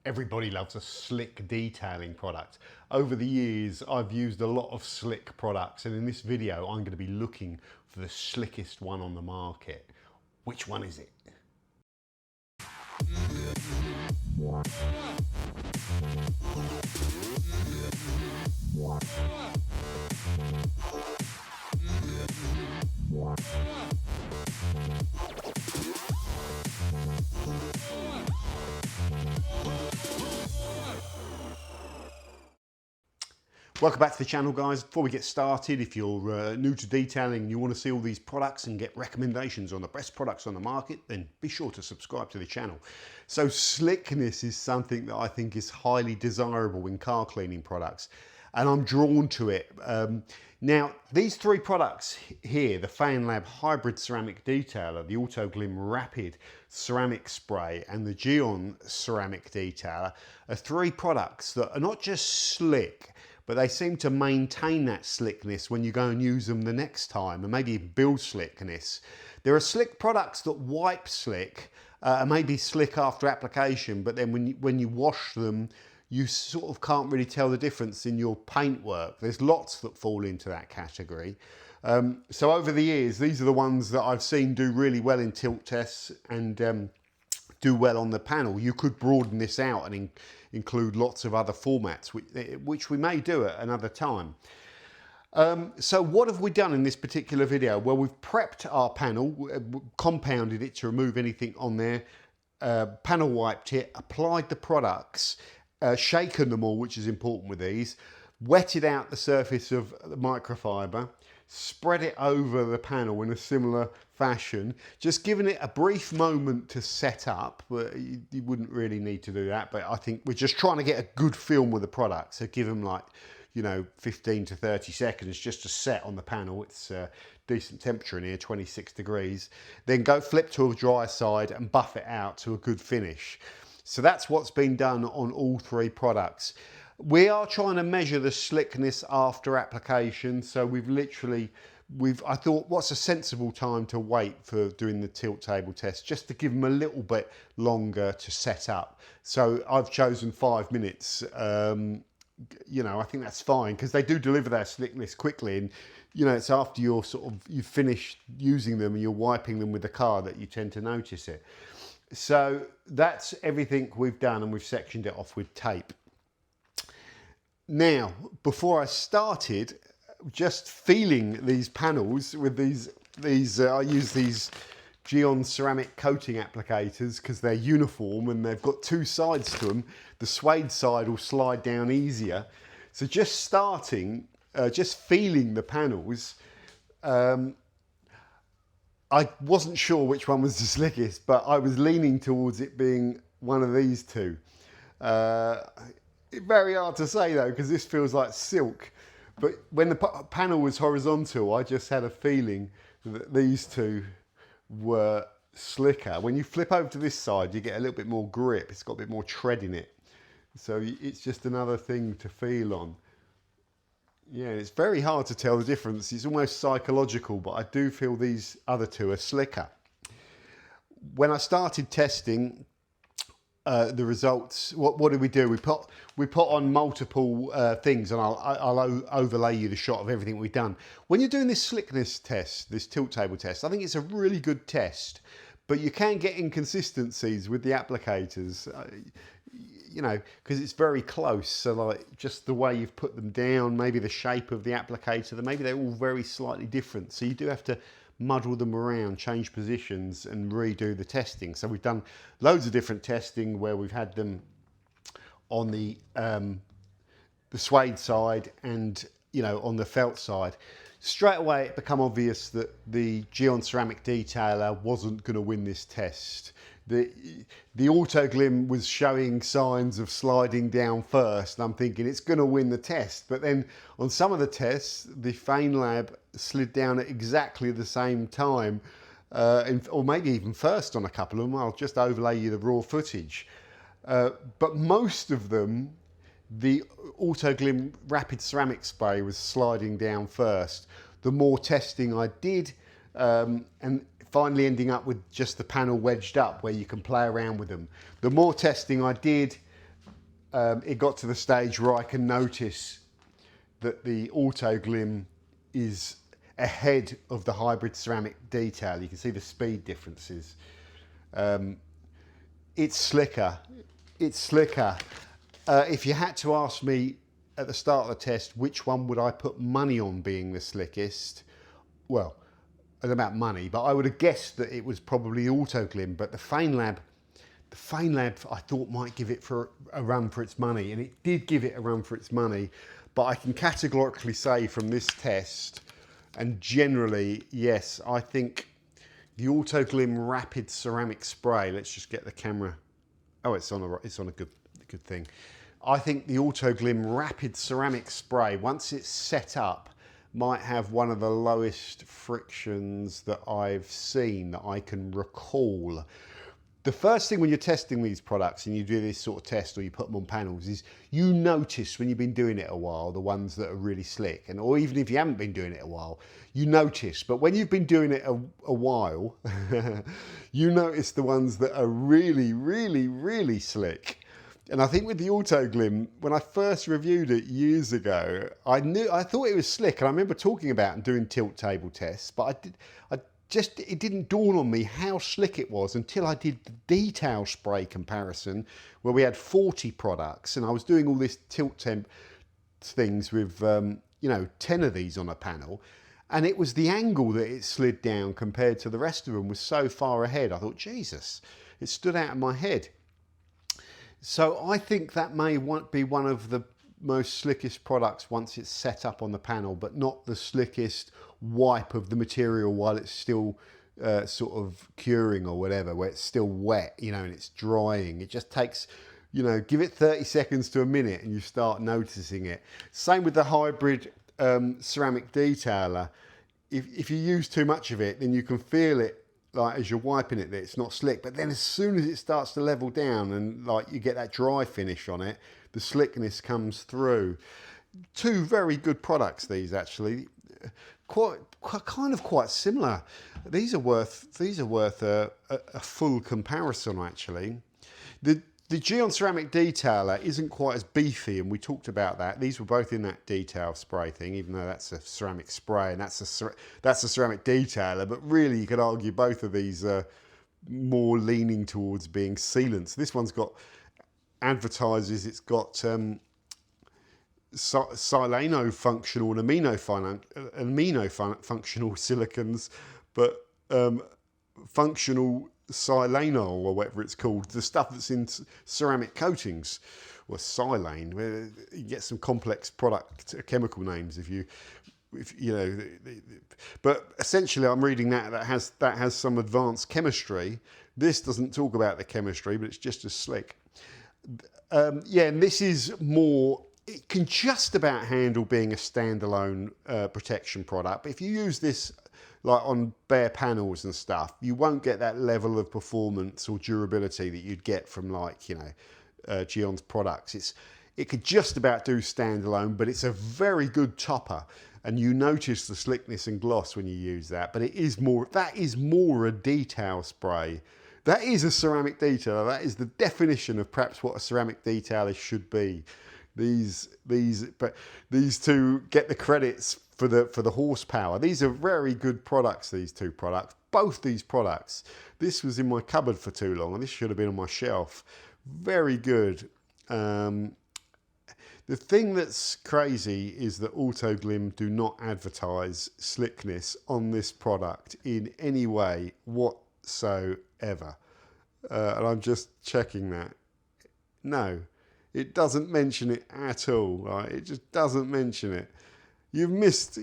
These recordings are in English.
Everybody loves a slick detailing product. Over the years, I've used a lot of slick products, and in this video, I'm going to be looking for the slickest one on the market. Which one is it? Welcome back to the channel, guys. Before we get started, if you're new to detailing and you want to see all these products and get recommendations on the best products on the market, then be sure to subscribe to the channel. So slickness is something that I think is highly desirable in car cleaning products, and I'm drawn to it. Now, these three products here, the Feynlab Hybrid Ceramic Detailer, the Autoglym Rapid Ceramic Spray, and the Gyeon Ceramic Detailer, are three products that are not just slick, but they seem to maintain that slickness when you go and use them the next time, and maybe build slickness. There are slick products that wipe slick, and maybe slick after application, but then when you wash them, you sort of can't really tell the difference in your paint work. There's lots that fall into that category. So over the years, these are the ones that I've seen do really well in tilt tests and do well on the panel. You could broaden this out and include lots of other formats, which we may do at another time. So what have we done in this particular video? Well, we've prepped our panel, compounded it to remove anything on there, panel wiped it, applied the products, shaken them all, which is important with these, wetted out the surface of the microfiber, spread it over the panel in a similar fashion, just giving it a brief moment to set up. You wouldn't really need to do that, but I think we're just trying to get a good film with the product. So give them, like, 15 to 30 seconds just to set on the panel. It's decent temperature in here, 26 degrees. Then go flip to a dry side and buff it out to a good finish. So that's what's been done on all three products. We are trying to measure the slickness after application. So I thought, what's a sensible time to wait for doing the tilt table test, just to give them a little bit longer to set up. So I've chosen 5 minutes. I think that's fine, because they do deliver their slickness quickly, and it's after you've finished using them and you're wiping them with the car that you tend to notice it. So that's everything we've done, and we've sectioned it off with tape. Now, before I started, just feeling these panels with I use these Gyeon ceramic coating applicators because they're uniform and they've got two sides to them. The suede side will slide down easier. So just starting, just feeling the panels, I wasn't sure which one was the slickest, but I was leaning towards it being one of these two. Very hard to say though, because this feels like silk. But when the panel was horizontal, I just had a feeling that these two were slicker. When you flip over to this side, you get a little bit more grip. It's got a bit more tread in it. So it's just another thing to feel on. Yeah, it's very hard to tell the difference. It's almost psychological, but I do feel these other two are slicker. When I started testing the results, what did we do? We put on multiple things, and I'll overlay you the shot of everything we've done. When you're doing this slickness test, this tilt table test, I think it's a really good test, but you can get inconsistencies with the applicators. Because it's very close. So like just the way you've put them down, maybe the shape of the applicator, maybe they're all very slightly different. So you do have to muddle them around, change positions and redo the testing. So we've done loads of different testing where we've had them on the suede side and on the felt side. Straight away it became obvious that the Gyeon ceramic detailer wasn't going to win this test. The Autoglym was showing signs of sliding down first, and I'm thinking it's going to win the test. But then on some of the tests, the Feynlab slid down at exactly the same time, or maybe even first on a couple of them. I'll just overlay you the raw footage. But most of them, the Autoglym Rapid Ceramic Spray was sliding down first. The more testing I did, and finally ending up with just the panel wedged up where you can play around with them. The more testing I did, it got to the stage where I can notice that the Autoglym is ahead of the hybrid ceramic detail. You can see the speed differences. It's slicker. It's slicker. If you had to ask me at the start of the test, which one would I put money on being the slickest? Well, I don't know about money, but I would have guessed that it was probably Autoglym. But the Feynlab I thought might give it for a run for its money, and it did give it a run for its money. But I can categorically say from this test, and generally, yes, I think the Autoglym Rapid Ceramic Spray. Let's just get the camera. Oh, it's on a good thing. I think the Autoglym Rapid Ceramic Spray, once it's set up, might have one of the lowest frictions that I've seen that I can recall. The first thing when you're testing these products and you do this sort of test or you put them on panels is you notice when you've been doing it a while, the ones that are really slick, and or even if you haven't been doing it a while, you notice. But when you've been doing it a while, you notice the ones that are really, really, really slick. And I think with the Autoglym, when I first reviewed it years ago, I thought it was slick, and I remember talking about and doing tilt table tests, but it didn't dawn on me how slick it was until I did the detail spray comparison where we had 40 products and I was doing all this tilt temp things with 10 of these on a panel, and it was the angle that it slid down compared to the rest of them was so far ahead. I thought, Jesus, it stood out in my head. So I think that may be one of the most slickest products once it's set up on the panel, but not the slickest wipe of the material while it's still sort of curing or whatever, where it's still wet, and it's drying. It just takes, give it 30 seconds to a minute and you start noticing it. Same with the hybrid ceramic detailer. If you use too much of it, then you can feel it like as you're wiping it that it's not slick, but then as soon as it starts to level down and like you get that dry finish on it, the slickness comes through. Two very good products, these actually, quite similar. These are worth a full comparison actually. The Gyeon ceramic detailer isn't quite as beefy, and we talked about that. These were both in that detail spray thing, even though that's a ceramic spray and that's a ceramic detailer. But really, you could argue both of these are more leaning towards being sealants. This one's got advertises it's got silano functional and amino functional silicons, but functional silanol or whatever it's called, the stuff that's in ceramic coatings, or silane, where you get some complex product chemical names but essentially I'm reading that has some advanced chemistry. This doesn't talk about the chemistry, but it's just as slick. And this is more, it can just about handle being a standalone protection product, but if you use this like on bare panels and stuff, you won't get that level of performance or durability that you'd get from Gyeon's products. It could just about do standalone, but it's a very good topper, and you notice the slickness and gloss when you use that. But that is more a detail spray. That is a ceramic detailer. That is the definition of perhaps what a ceramic detailer should be. These two get the credits for the horsepower. These are very good products, these two products. Both these products. This was in my cupboard for too long, and this should have been on my shelf. Very good. The thing that's crazy is that Autoglym do not advertise slickness on this product in any way whatsoever. And I'm just checking that. No, it doesn't mention it at all. Right? It just doesn't mention it. You've missed,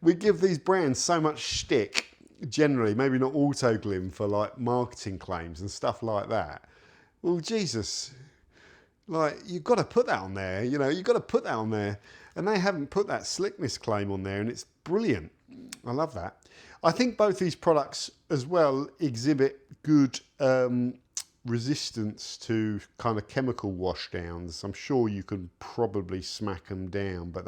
we give these brands so much shtick, generally, maybe not Autoglym for like marketing claims and stuff like that. Well, Jesus, like you've got to put that on there, you've got to put that on there. And they haven't put that slickness claim on there, and it's brilliant. I love that. I think both these products as well exhibit good resistance to kind of chemical washdowns. I'm sure you can probably smack them down, but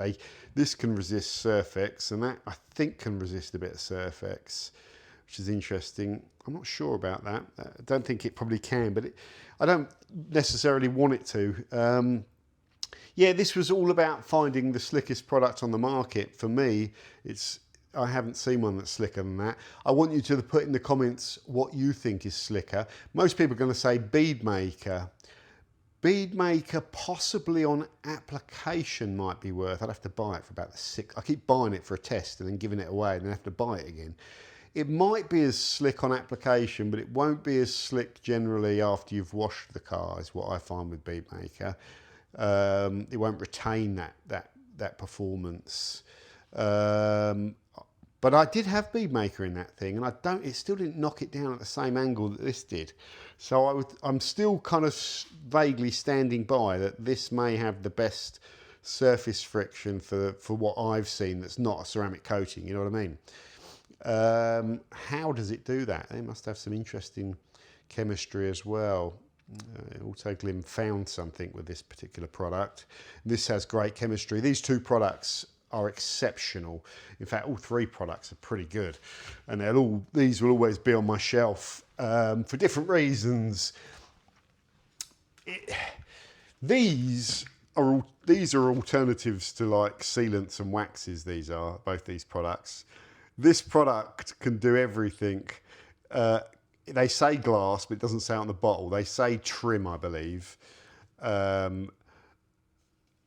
this can resist Surfex, and that I think can resist a bit of Surfex. which is interesting. I'm not sure about that. I don't think it probably can, but I don't necessarily want it to. Yeah, this was all about finding the slickest product on the market. For me, I haven't seen one that's slicker than that. I want you to put in the comments what you think is slicker. Most people are going to say bead maker. Bead maker possibly on application might be worth. I'd have to buy it for about I keep buying it for a test and then giving it away and then have to buy it again. It might be as slick on application, but it won't be as slick generally after you've washed the car, is what I find with bead maker. It won't retain that performance. But I did have bead maker in that thing, and it still didn't knock it down at the same angle that this did. So I'm still kind of vaguely standing by that this may have the best surface friction for what I've seen that's not a ceramic coating, you know what I mean? How does it do that? They must have some interesting chemistry as well. Autoglym found something with this particular product. This has great chemistry. These two products are exceptional. In fact, all three products are pretty good, and these will always be on my shelf for different reasons. These are alternatives to like sealants and waxes. These are both these products. This product can do everything. They say glass, but it doesn't say on the bottle. They say trim, I believe.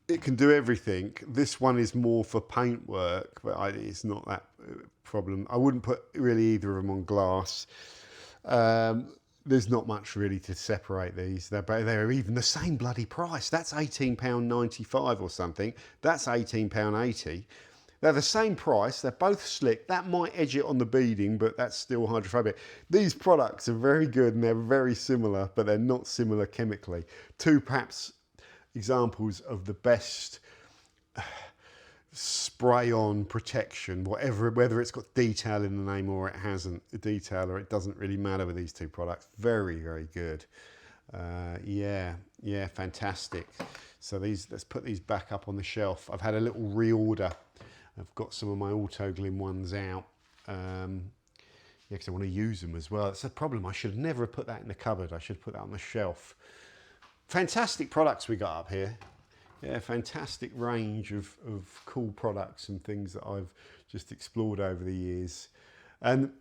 It can do everything. This one is more for paint work, but it's not that problem. I wouldn't put really either of them on glass. There's not much really to separate these. They're even the same bloody price. That's £18.95 or something. That's £18.80. They're the same price. They're both slick. That might edge it on the beading, but that's still hydrophobic. These products are very good and they're very similar, but they're not similar chemically. Two perhaps examples of the best spray-on protection, whether it's got detail in the name or it hasn't a detail, or it doesn't really matter with these two products. Very, very good. Yeah, fantastic. So let's put these back up on the shelf. I've had a little reorder. I've got some of my Autoglym ones out. Yeah, because I want to use them as well. That's a problem. I should never have put that in the cupboard. I should put that on the shelf. Fantastic products we got up here. Yeah, fantastic range of cool products and things that I've just explored over the years. And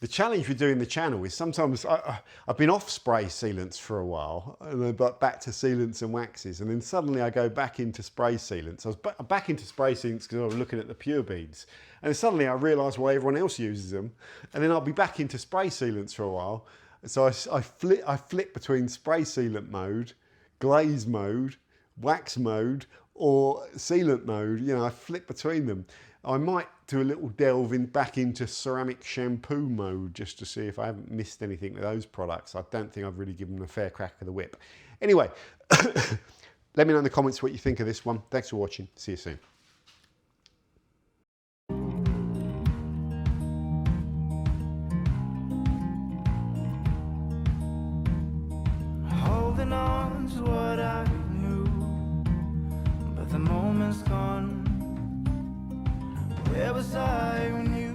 the challenge with doing the channel is sometimes I've been off spray sealants for a while, and then back to sealants and waxes, and then suddenly I go back into spray sealants. I was back into spray sealants because I was looking at the pure beads, and then suddenly I realise why everyone else uses them, and then I'll be back into spray sealants for a while. So I flip between spray sealant mode, glaze mode, wax mode, or sealant mode. You know, I flip between them. I might do a little delve back into ceramic shampoo mode just to see if I haven't missed anything with those products. I don't think I've really given them a fair crack of the whip. Anyway, let me know in the comments what you think of this one. Thanks for watching. See you soon. Holding on to what I knew, but the moment's gone. Where was I when you